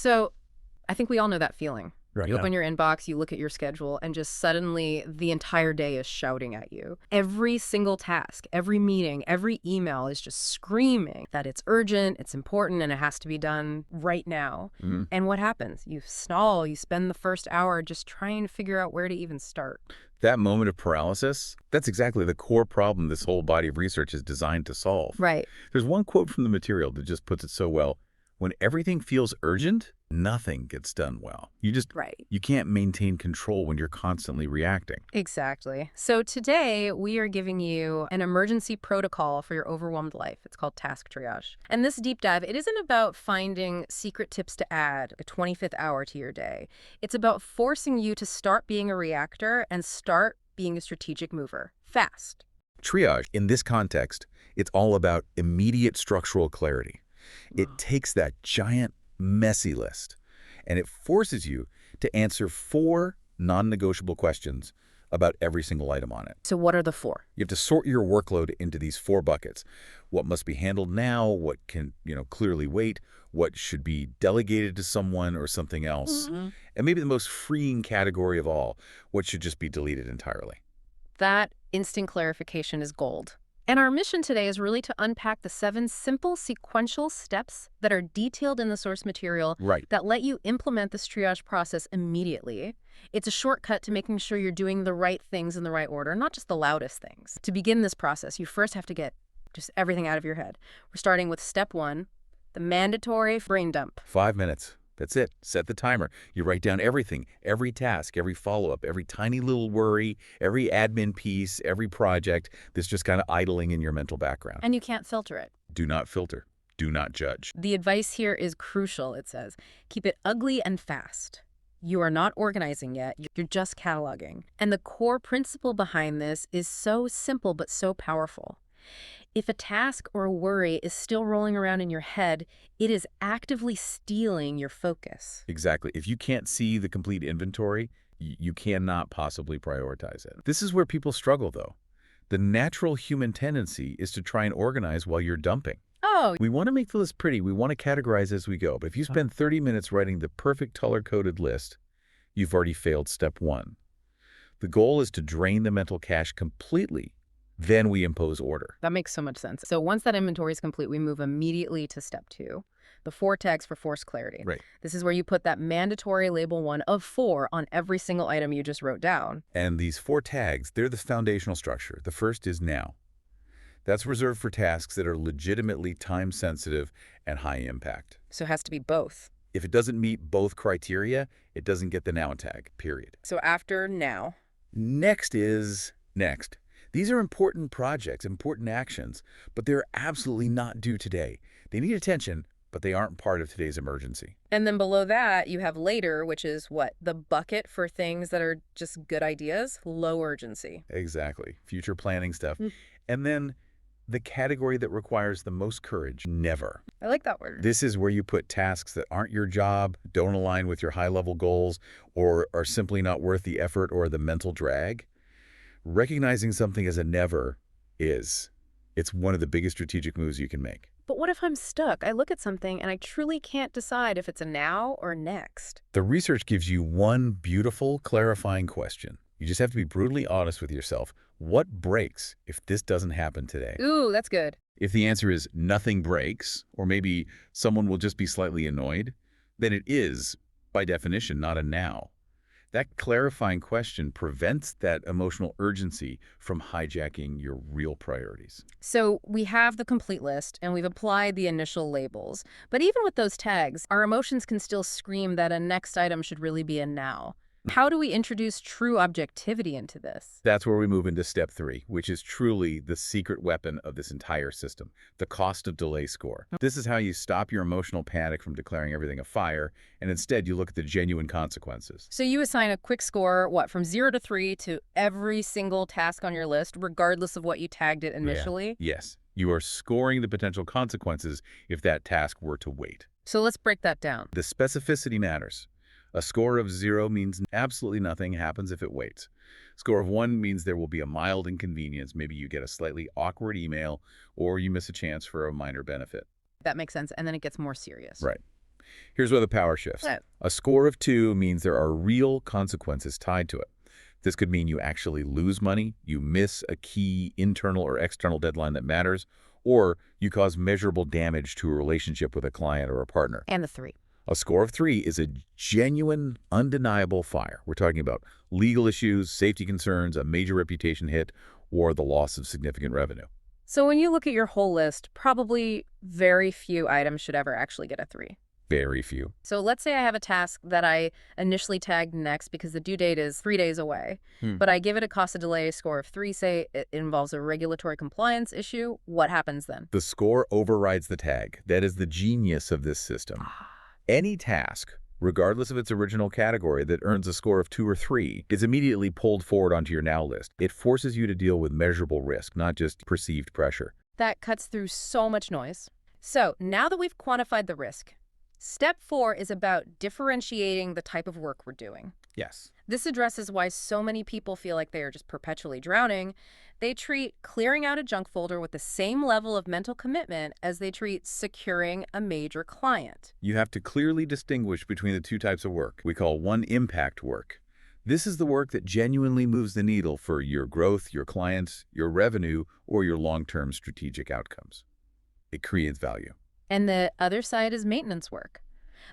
So I think we all know that feeling. Right. You open your inbox, you look at your schedule, and just suddenly the entire day is shouting at you. Every single task, every meeting, every email is just screaming that it's urgent, it's important, and it has to be done right now. Mhm. And what happens? You stall, you spend the first hour just trying to figure out where to even start. That moment of paralysis, that's exactly the core problem this whole body of research is designed to solve. Right. There's one quote from the material that just puts it so well. When everything feels urgent, nothing gets done well. Right. You can't maintain control when you're constantly reacting. Exactly. So today we are giving you an emergency protocol for your overwhelmed life. It's called Task Triage. And this deep dive, it isn't about finding secret tips to add a 25th hour to your day. It's about forcing you to start being a reactor and start being a strategic mover fast. Triage, in this context, it's all about immediate structural clarity. It takes that giant, messy list, and it forces you to answer 4 non-negotiable questions about every single item on it. So what are the 4? You have to sort your workload into these 4 buckets. What must be handled now, what can, clearly wait, what should be delegated to someone or something else, and maybe the most freeing category of all, what should just be deleted entirely. That instant clarification is gold. And our mission today is really to unpack the 7 simple sequential steps that are detailed in the source material Right. that let you implement this triage process immediately. It's a shortcut to making sure you're doing the right things in the right order, not just the loudest things. To begin this process, you first have to get just everything out of your head. We're starting with step 1, the mandatory brain dump. 5 minutes. That's it. Set the timer. You write down everything, every task, every follow-up, every tiny little worry, every admin piece, every project that's just kind of idling in your mental background. And you can't filter it. Do not filter. Do not judge. The advice here is crucial, it says. Keep it ugly and fast. You are not organizing yet, you're just cataloging. And the core principle behind this is so simple but so powerful. If a task or a worry is still rolling around in your head, it is actively stealing your focus. Exactly. If you can't see the complete inventory, you cannot possibly prioritize it. This is where people struggle, though. The natural human tendency is to try and organize while you're dumping. Oh, We want to make the list pretty. We want to categorize as we go. But if you spend 30 minutes writing the perfect color-coded list, you've already failed step 1. The goal is to drain the mental cache completely. Then we impose order. that makes so much sense. So once that inventory is complete, we move immediately to step 2, the 4 tags for forced clarity. Right. This is where you put that mandatory label 1 of 4 on every single item you just wrote down. And these 4 tags, they're the foundational structure. The first is now. That's reserved for tasks that are legitimately time-sensitive and high impact. So it has to be both. If it doesn't meet both criteria, it doesn't get the now tag, period. So after now. Next is next. These are important projects, important actions, but they're absolutely not due today. They need attention, but they aren't part of today's emergency. And then below that, you have later, which is what? The bucket for things that are just good ideas, low urgency. Exactly. Future planning stuff. And then the category that requires the most courage, never. I like that word. This is where you put tasks that aren't your job, don't align with your high-level goals, or are simply not worth the effort or the mental drag. Recognizing something as a never it's one of the biggest strategic moves you can make. But what if I'm stuck? I look at something and I truly can't decide if it's a now or next. The research gives you one beautiful, clarifying question. You just have to be brutally honest with yourself. What breaks if this doesn't happen today? Ooh, that's good. If the answer is nothing breaks, or maybe someone will just be slightly annoyed, then it is, by definition, not a now. That clarifying question prevents that emotional urgency from hijacking your real priorities. So we have the complete list and we've applied the initial labels. But even with those tags, our emotions can still scream that a next item should really be a now. How do we introduce true objectivity into this? That's where we move into step 3, which is truly the secret weapon of this entire system, the cost of delay score. This is how you stop your emotional panic from declaring everything a fire, and instead you look at the genuine consequences. So you assign a quick score, from 0 to 3 to every single task on your list, regardless of what you tagged it initially? Yeah. Yes. You are scoring the potential consequences if that task were to wait. So let's break that down. The specificity matters. A score of 0 means absolutely nothing happens if it waits. Score of 1 means there will be a mild inconvenience. Maybe you get a slightly awkward email or you miss a chance for a minor benefit. That makes sense. And then it gets more serious. Right. Here's where the power shifts. Yeah. A score of 2 means there are real consequences tied to it. This could mean you actually lose money, you miss a key internal or external deadline that matters, or you cause measurable damage to a relationship with a client or a partner. And the 3. A score of 3 is a genuine, undeniable fire. We're talking about legal issues, safety concerns, a major reputation hit, or the loss of significant revenue. So when you look at your whole list, probably very few items should ever actually get a 3. Very few. So let's say I have a task that I initially tagged next because the due date is 3 days away, but I give it a cost of delay score of 3, say it involves a regulatory compliance issue. What happens then? The score overrides the tag. That is the genius of this system. Any task, regardless of its original category, that earns a score of 2 or 3 is immediately pulled forward onto your now list. It forces you to deal with measurable risk, not just perceived pressure. That cuts through so much noise. So now that we've quantified the risk, step 4 is about differentiating the type of work we're doing. Yes. This addresses why so many people feel like they are just perpetually drowning. They treat clearing out a junk folder with the same level of mental commitment as they treat securing a major client. You have to clearly distinguish between the two types of work we call one impact work. This is the work that genuinely moves the needle for your growth, your clients, your revenue, or your long-term strategic outcomes. It creates value. And the other side is maintenance work.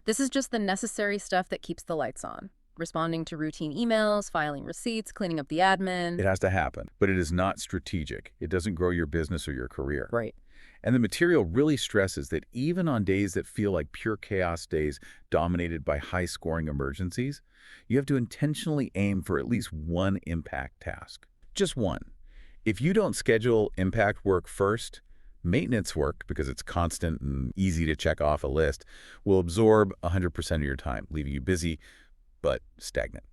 This is just the necessary stuff that keeps the lights on. Responding to routine emails, filing receipts, cleaning up the admin. It has to happen, but it is not strategic. It doesn't grow your business or your career. Right. And the material really stresses that even on days that feel like pure chaos days dominated by high-scoring emergencies, you have to intentionally aim for at least one impact task. Just one. If you don't schedule impact work first, maintenance work, because it's constant and easy to check off a list, will absorb 100% of your time, leaving you busy but stagnant.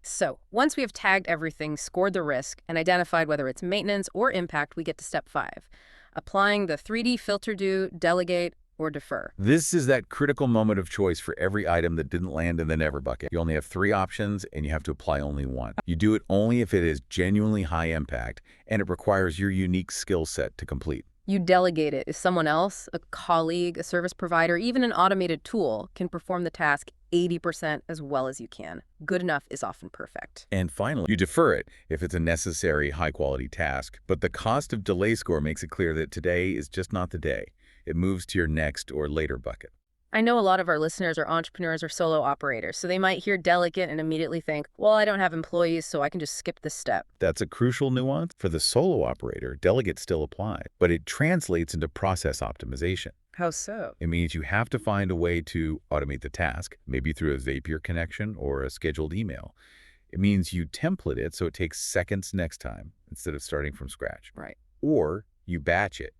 So once we have tagged everything, scored the risk, and identified whether it's maintenance or impact, we get to step 5, applying the 3D filter: do, delegate, or defer. This is that critical moment of choice for every item that didn't land in the never bucket. You only have 3 options, and you have to apply only one. You do it only if it is genuinely high impact, and it requires your unique skill set to complete. You delegate it if someone else, a colleague, a service provider, even an automated tool, can perform the task 80% as well as you can. Good enough is often perfect. And finally, you defer it if it's a necessary, high-quality task. But the cost of delay score makes it clear that today is just not the day. It moves to your next or later bucket. I know a lot of our listeners are entrepreneurs or solo operators, so they might hear delegate and immediately think, well, I don't have employees, so I can just skip this step. That's a crucial nuance. For the solo operator, delegate still applies, but it translates into process optimization. How so? It means you have to find a way to automate the task, maybe through a Zapier connection or a scheduled email. It means you template it so it takes seconds next time instead of starting from scratch. Right. Or you batch it,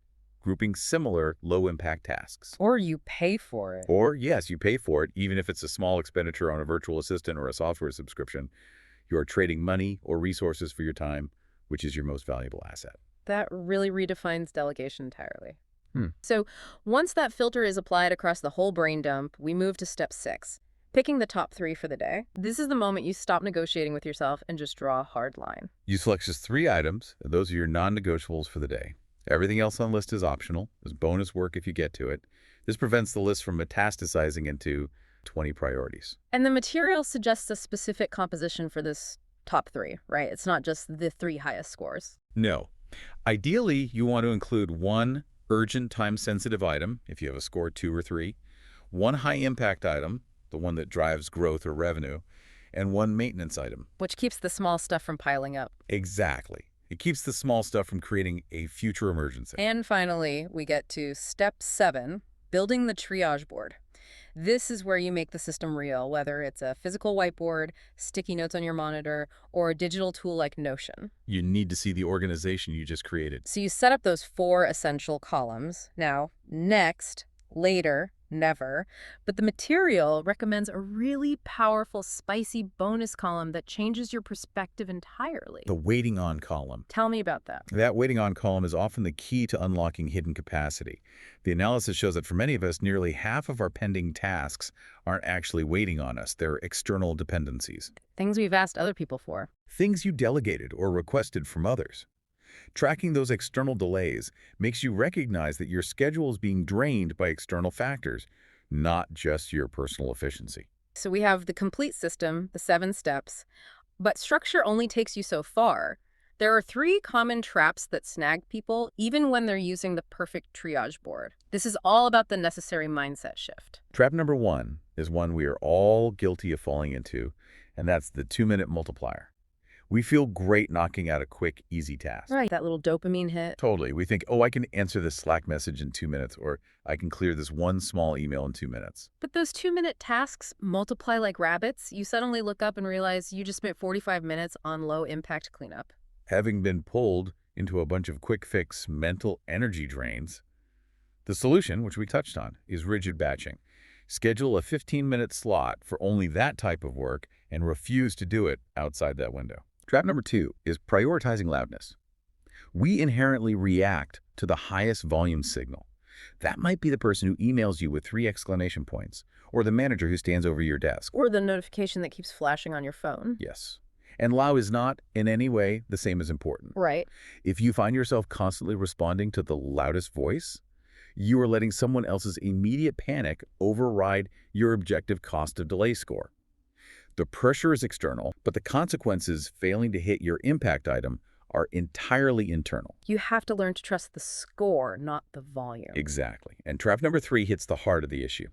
grouping similar low-impact tasks. Or you pay for it. Or, yes, you pay for it, even if it's a small expenditure on a virtual assistant or a software subscription. You are trading money or resources for your time, which is your most valuable asset. That really redefines delegation entirely. So once that filter is applied across the whole brain dump, we move to step 6, picking the top 3 for the day. This is the moment you stop negotiating with yourself and just draw a hard line. You select just 3 items, and those are your non-negotiables for the day. Everything else on the list is optional. There's bonus work if you get to it. This prevents the list from metastasizing into 20 priorities. And the material suggests a specific composition for this top 3, right? It's not just the 3 highest scores. No. Ideally, you want to include 1 urgent time-sensitive item, if you have a score 2 or 3, 1 high-impact item, the one that drives growth or revenue, and 1 maintenance item. Which keeps the small stuff from piling up. Exactly. It keeps the small stuff from creating a future emergency. And finally, we get to step 7, building the triage board. This is where you make the system real, whether it's a physical whiteboard, sticky notes on your monitor, or a digital tool like Notion. You need to see the organization you just created. So you set up those 4 essential columns. Now, next, later, never. But the material recommends a really powerful, spicy bonus column that changes your perspective entirely. The waiting on column. Tell me about that. That waiting on column is often the key to unlocking hidden capacity. The analysis shows that for many of us, nearly half of our pending tasks aren't actually waiting on us. They're external dependencies. Things we've asked other people for. Things you delegated or requested from others. Tracking those external delays makes you recognize that your schedule is being drained by external factors, not just your personal efficiency. So we have the complete system, the 7 steps, but structure only takes you so far. There are 3 common traps that snag people, even when they're using the perfect triage board. This is all about the necessary mindset shift. Trap number 1 is one we are all guilty of falling into, and that's the 2-minute multiplier. We feel great knocking out a quick, easy task. Right, that little dopamine hit. Totally. We think, oh, I can answer this Slack message in 2 minutes, or I can clear this one small email in 2 minutes. But those 2-minute tasks multiply like rabbits. You suddenly look up and realize you just spent 45 minutes on low-impact cleanup. Having been pulled into a bunch of quick-fix mental energy drains, the solution, which we touched on, is rigid batching. Schedule a 15-minute slot for only that type of work and refuse to do it outside that window. Trap number 2 is prioritizing loudness. We inherently react to the highest volume signal. That might be the person who emails you with 3 exclamation points, or the manager who stands over your desk. Or the notification that keeps flashing on your phone. Yes. And loud is not, in any way, the same as important. Right. If you find yourself constantly responding to the loudest voice, you are letting someone else's immediate panic override your objective cost of delay score. The pressure is external, but the consequences failing to hit your impact item are entirely internal. You have to learn to trust the score, not the volume. Exactly. And trap number 3 hits the heart of the issue.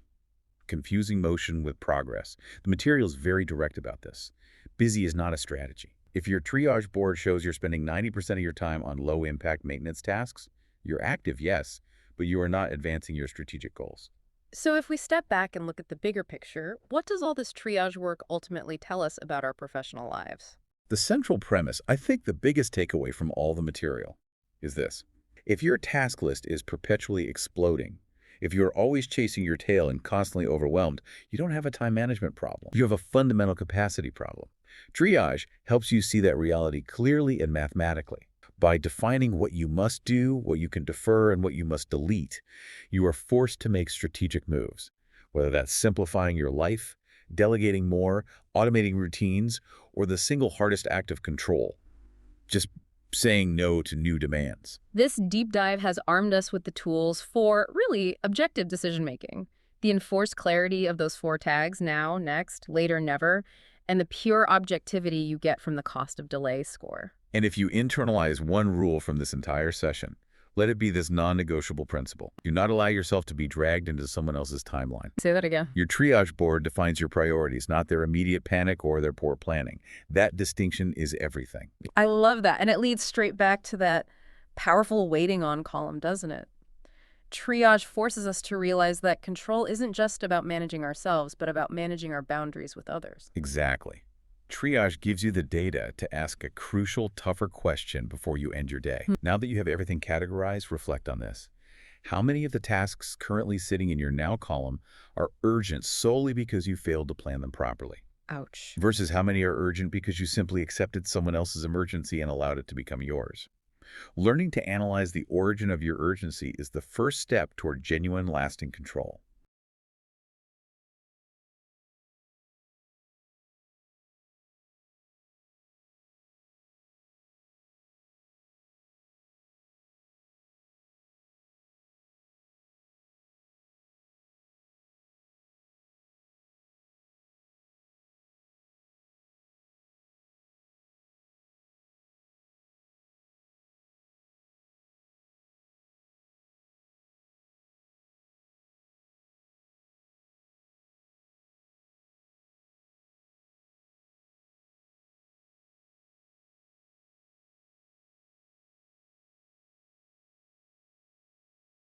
Confusing motion with progress. The material is very direct about this. Busy is not a strategy. If your triage board shows you're spending 90% of your time on low-impact maintenance tasks, you're active, yes, but you are not advancing your strategic goals. So if we step back and look at the bigger picture, what does all this triage work ultimately tell us about our professional lives? The central premise, I think the biggest takeaway from all the material, is this. If your task list is perpetually exploding, if you're always chasing your tail and constantly overwhelmed, you don't have a time management problem. You have a fundamental capacity problem. Triage helps you see that reality clearly and mathematically. By defining what you must do, what you can defer, and what you must delete, you are forced to make strategic moves, whether that's simplifying your life, delegating more, automating routines, or the single hardest act of control, just saying no to new demands. This deep dive has armed us with the tools for, really, objective decision-making. The enforced clarity of those 4 tags, now, next, later, never, and the pure objectivity you get from the cost of delay score. And if you internalize one rule from this entire session, let it be this non-negotiable principle. Do not allow yourself to be dragged into someone else's timeline. Say that again. Your triage board defines your priorities, not their immediate panic or their poor planning. That distinction is everything. I love that. And it leads straight back to that powerful waiting on column, doesn't it? Triage forces us to realize that control isn't just about managing ourselves, but about managing our boundaries with others. Exactly. Triage gives you the data to ask a crucial, tougher question before you end your day. Now that you have everything categorized, reflect on this. How many of the tasks currently sitting in your now column are urgent solely because you failed to plan them properly? Ouch. Versus how many are urgent because you simply accepted someone else's emergency and allowed it to become yours? Learning to analyze the origin of your urgency is the first step toward genuine, lasting control.